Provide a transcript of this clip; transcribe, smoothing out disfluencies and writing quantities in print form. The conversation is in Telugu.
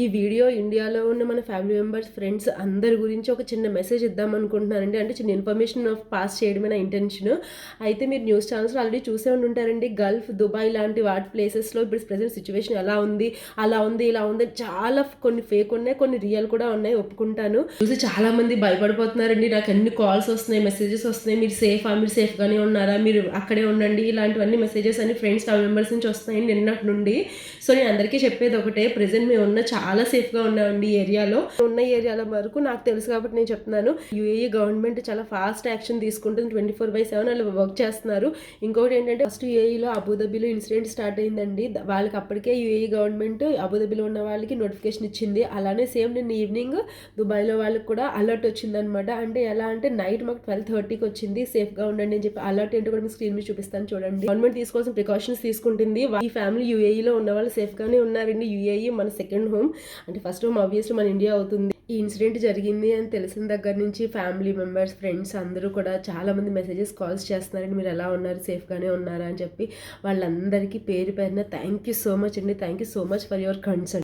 ఈ వీడియో ఇండియాలో ఉన్న మన ఫ్యామిలీ మెంబర్స్, ఫ్రెండ్స్ అందరి గురించి ఒక చిన్న మెసేజ్ ఇద్దామనుకుంటున్నానండి. అంటే చిన్న ఇన్ఫర్మేషన్ పాస్ చేయడమే నా ఇంటెన్షన్. అయితే మీరు న్యూస్ ఛానల్స్‌లో ఆల్రెడీ చూసే ఉండుంటారండి. గల్ఫ్, దుబాయ్ లాంటి వాటి ప్లేసెస్‌లో ఇప్పుడు ప్రెజెంట్ సిట్యుయేషన్ ఎలా ఉంది, అలా ఉంది, ఇలా ఉంది. చాలా కొన్ని ఫేక్ ఉన్నాయి, కొన్ని రియల్ కూడా ఉన్నాయి, ఒప్పుకుంటాను. చూసి చాలా మంది భయపడిపోతున్నారండి. నాకు అన్ని కాల్స్ వస్తున్నాయి, మెసేజెస్ వస్తున్నాయి. మీరు సేఫా? మీరు సేఫ్‌గానే ఉన్నారా? మీరు అక్కడే ఉండండి. ఇలాంటివన్నీ మెసేజెస్ అన్ని ఫ్రెండ్స్, ఫ్యామిలీ మెంబర్స్ నుంచి వస్తున్నాయండి నిన్నటి నుండి. సో నేను అందరికీ చెప్పేది ఒకటే, ప్రెజెంట్ మేము ఉన్న చాలా సేఫ్గా ఉన్నామండి ఈ ఏరియాలో. ఉన్న ఏరియాల వరకు నాకు తెలుసు కాబట్టి నేను చెప్తున్నాను. యూఏఈ గవర్నమెంట్ చాలా ఫాస్ట్ యాక్షన్ తీసుకుంటుంది. 24/7 వాళ్ళు వర్క్ చేస్తున్నారు. ఇంకొకటి ఏంటంటే, ఫస్ట్ యూఏఈలో అబుదాబిలో ఇన్సిడెంట్ స్టార్ట్ అయిందండి. వాళ్ళకి అప్పటికే యూఏఈ గవర్నమెంట్ అబుదాబిలో ఉన్న వాళ్ళకి నోటిఫికేషన్ ఇచ్చింది. అలానే సేమ్ నిన్న ఈవినింగ్ దుబాయ్లో వాళ్ళకి కూడా అలర్ట్ వచ్చిందనమాట. అంటే ఎలా అంటే నైట్ మాకు 12:30కి వచ్చింది, సేఫ్గా ఉండండి అని చెప్పి. అలర్ట్ ఏంటో కూడా మీకు స్క్రీన్ మీద చూపిస్తాను చూడండి. గవర్నమెంట్ తీసుకోవాల్సిన ప్రికాషన్స్ తీసుకుంటుంది. ఈ ఫ్యామిలీ యూఏఈలో ఉన్న వాళ్ళు సేఫ్గానే ఉన్నారండి. యూఏఈ మన సెకండ్ హోమ్. అంటే ఫస్ట్ హోమ్ ఆబ్వియస్లీ మన ఇండియా అవుతుంది. ఈ ఇన్సిడెంట్ జరిగింది అని తెలిసిన దగ్గర నుంచి ఫ్యామిలీ మెంబర్స్, ఫ్రెండ్స్ అందరూ కూడా చాలామంది మెసేజెస్, కాల్స్ చేస్తున్నారండి. మీరు ఎలా ఉన్నారు, సేఫ్గానే ఉన్నారా అని చెప్పి. వాళ్ళందరికీ పేరు పేరున థ్యాంక్ యూ సో మచ్ అండి. Thank you so much for your concern.